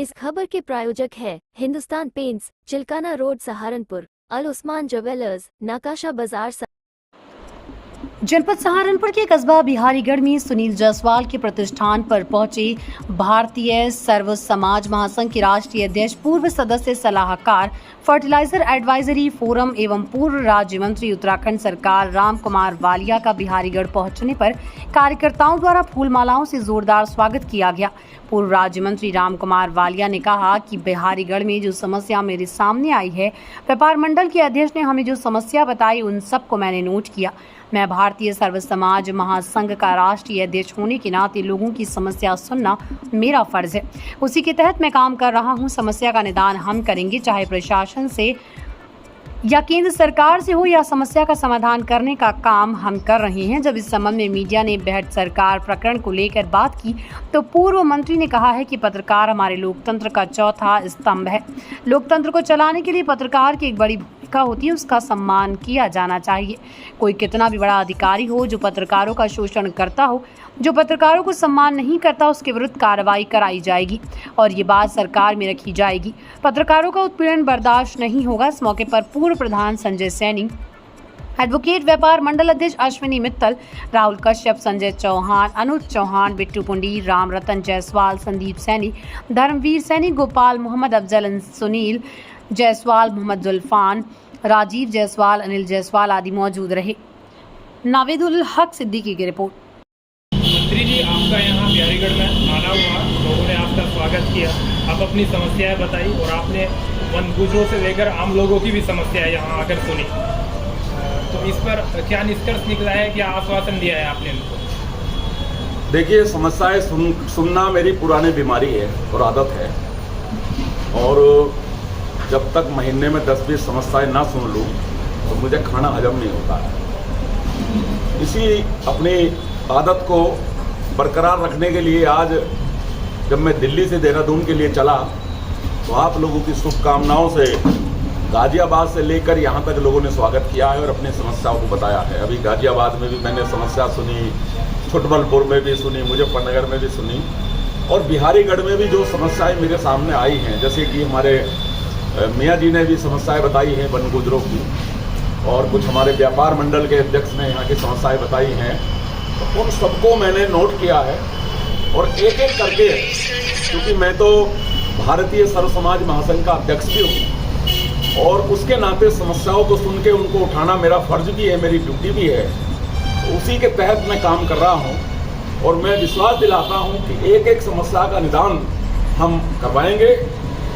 इस खबर के प्रायोजक है हिंदुस्तान पेंट्स, चिलकाना रोड, सहारनपुर, अल उस्मान ज्वेलर्स, नाकाशा बाजार। जनपद सहारनपुर के कस्बा बिहारीगढ़ में सुनील जायसवाल के प्रतिष्ठान पर पहुंचे भारतीय सर्व समाज महासंघ के राष्ट्रीय अध्यक्ष, पूर्व सदस्य सलाहकार, फर्टिलाइजर एडवाइजरी फोरम एवं पूर्व राज्य मंत्री उत्तराखंड सरकार राम कुमार वालिया का बिहारीगढ़ पहुंचने पर कार्यकर्ताओं द्वारा फूल मालाओं से जोरदार स्वागत किया गया। पूर्व राज्य मंत्री राम कुमार वालिया ने कहा कि बिहारीगढ़ में जो समस्या मेरे सामने आई है, व्यापार मंडल के अध्यक्ष ने हमें जो समस्या बताई उन सबको मैंने नोट किया। मैं भारतीय सर्व समाज महासंघ का राष्ट्रीय अध्यक्ष होने के नाते लोगों की समस्या सुनना मेरा फर्ज है। उसी के तहत मैं काम कर रहा हूं। समस्या का निदान हम करेंगे, चाहे प्रशासन से या केंद्र सरकार से हो, या समस्या का समाधान करने का काम हम कर रहे हैं। जब इस संबंध में मीडिया ने बेहद सरकार प्रकरण को लेकर बात की तो पूर्व मंत्री ने कहा है कि पत्रकार हमारे लोकतंत्र का चौथा स्तंभ है। लोकतंत्र को चलाने के लिए पत्रकार की एक बड़ी भूमिका होती है, उसका सम्मान किया जाना चाहिए। कोई कितना भी बड़ा अधिकारी हो, जो पत्रकारों का शोषण करता हो, जो पत्रकारों को सम्मान नहीं करता, उसके विरुद्ध कार्रवाई कराई जाएगी और ये बात सरकार में रखी जाएगी। पत्रकारों का उत्पीड़न बर्दाश्त नहीं होगा। इस मौके पर पूर्व प्रधान संजय सैनी, एडवोकेट व्यापार मंडल अध्यक्ष अश्विनी मित्तल, राहुल कश्यप, संजय चौहान, अनुज चौहान, बिट्टू पुंडी, राम रतन जायसवाल, संदीप सैनी, धर्मवीर सैनी, गोपाल मोहम्मद, अफजल, सुनील जायसवाल, मोहम्मद जुल्फान, राजीव जायसवाल, अनिल जायसवाल आदि मौजूद रहे। नावेदुल हक सिद्दीकी की रिपोर्ट। मंत्री जी, आपका यहाँ बिहारीगढ़ में आना हुआ, लोगों ने आपका स्वागत किया, आप अपनी समस्याएं बताई और आपने वन गुजरों से लेकर आम लोगों की भी समस्याएं यहाँ आकर सुनी। तो इस पर क्या निष्कर्ष निकला है, क्या आश्वासन दिया है आपने उनको? देखिए, समस्याएं सुनना मेरी पुरानी बीमारी है और आदत है, और जब तक महीने में 10-20 समस्याएं ना सुन लूँ तो मुझे खाना हजम नहीं होता है। इसी अपनी आदत को बरकरार रखने के लिए आज जब मैं दिल्ली से देहरादून के लिए चला तो आप लोगों की शुभकामनाओं से गाजियाबाद से लेकर यहाँ तक लोगों ने स्वागत किया है और अपनी समस्याओं को बताया है। अभी गाजियाबाद में भी मैंने समस्या सुनी, छुटबलपुर में भी सुनी, मुजफ्फरनगर में भी सुनी, और बिहारीगढ़ में भी जो समस्याएं मेरे सामने आई हैं, जैसे कि हमारे मियाँ जी ने भी समस्याएं बताई हैं वन गुजरों की, और कुछ हमारे व्यापार मंडल के अध्यक्ष ने यहाँ की समस्याएं बताई हैं, तो उन सबको मैंने नोट किया है और एक एक करके, क्योंकि मैं तो भारतीय सर्व समाज महासंघ का अध्यक्ष भी हूँ और उसके नाते समस्याओं को सुन के उनको उठाना मेरा फर्ज भी है, मेरी ड्यूटी भी है। तो उसी के तहत मैं काम कर रहा हूँ और मैं विश्वास दिलाता हूँ कि एक एक समस्या का निदान हम करवाएंगे,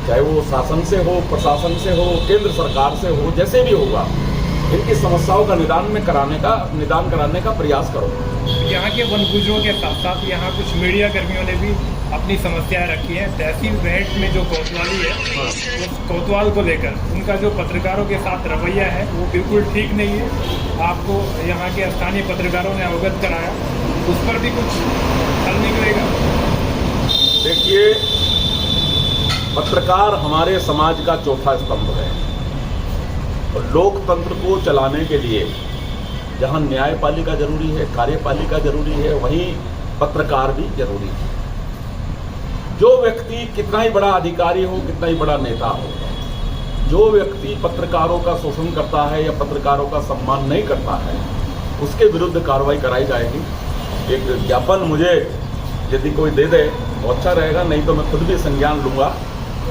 चाहे वो शासन से हो, प्रशासन से हो, केंद्र सरकार से हो, जैसे भी होगा, इनकी समस्याओं का निदान कराने का प्रयास करो। यहाँ के वन गुजरों के साथ साथ यहाँ कुछ मीडिया कर्मियों ने भी अपनी समस्याएं रखी हैं। तहसील रेट में जो कोतवाली है, उस कोतवाल को लेकर उनका जो पत्रकारों के साथ रवैया है वो बिल्कुल ठीक नहीं है। आपको यहाँ के स्थानीय पत्रकारों ने अवगत कराया, उस पर भी कुछ हल निकलेगा? देखिए, पत्रकार हमारे समाज का चौथा स्तंभ है और लोकतंत्र को चलाने के लिए जहां न्यायपालिका जरूरी है, कार्यपालिका जरूरी है, वहीं पत्रकार भी जरूरी है। जो व्यक्ति कितना ही बड़ा अधिकारी हो, कितना ही बड़ा नेता हो, जो व्यक्ति पत्रकारों का शोषण करता है या पत्रकारों का सम्मान नहीं करता है, उसके विरुद्ध कार्रवाई कराई जाएगी। एक ज्ञापन मुझे यदि कोई दे दे तो अच्छा रहेगा, नहीं तो मैं खुद भी संज्ञान लूँगा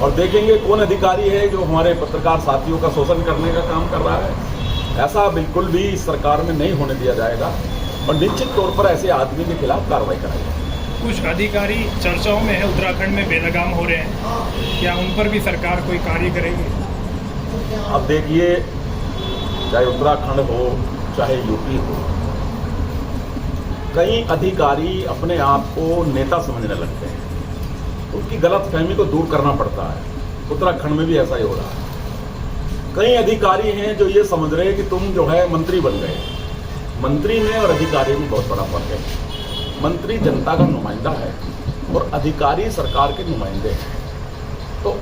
और देखेंगे कौन अधिकारी है जो हमारे पत्रकार साथियों का शोषण करने का काम कर रहा है। ऐसा बिल्कुल भी इस सरकार में नहीं होने दिया जाएगा और निश्चित तौर पर ऐसे आदमी के खिलाफ कार्रवाई कराई जाएगी। कुछ अधिकारी चर्चाओं में है, उत्तराखंड में बेलगाम हो रहे हैं, क्या उन पर भी सरकार कोई कार्य करेगी? अब देखिए, चाहे उत्तराखंड हो चाहे यूपी हो, कई अधिकारी अपने आप को नेता समझने लगते हैं, उनकी गलतफहमी को दूर करना पड़ता है। उत्तराखंड में भी ऐसा ही हो रहा है। कई अधिकारी हैं जो ये समझ रहे हैं कि तुम जो है मंत्री बन गए। मंत्री में और अधिकारी में बहुत बड़ा फर्क है। मंत्री जनता का नुमाइंदा है और अधिकारी सरकार के नुमाइंदे हैं।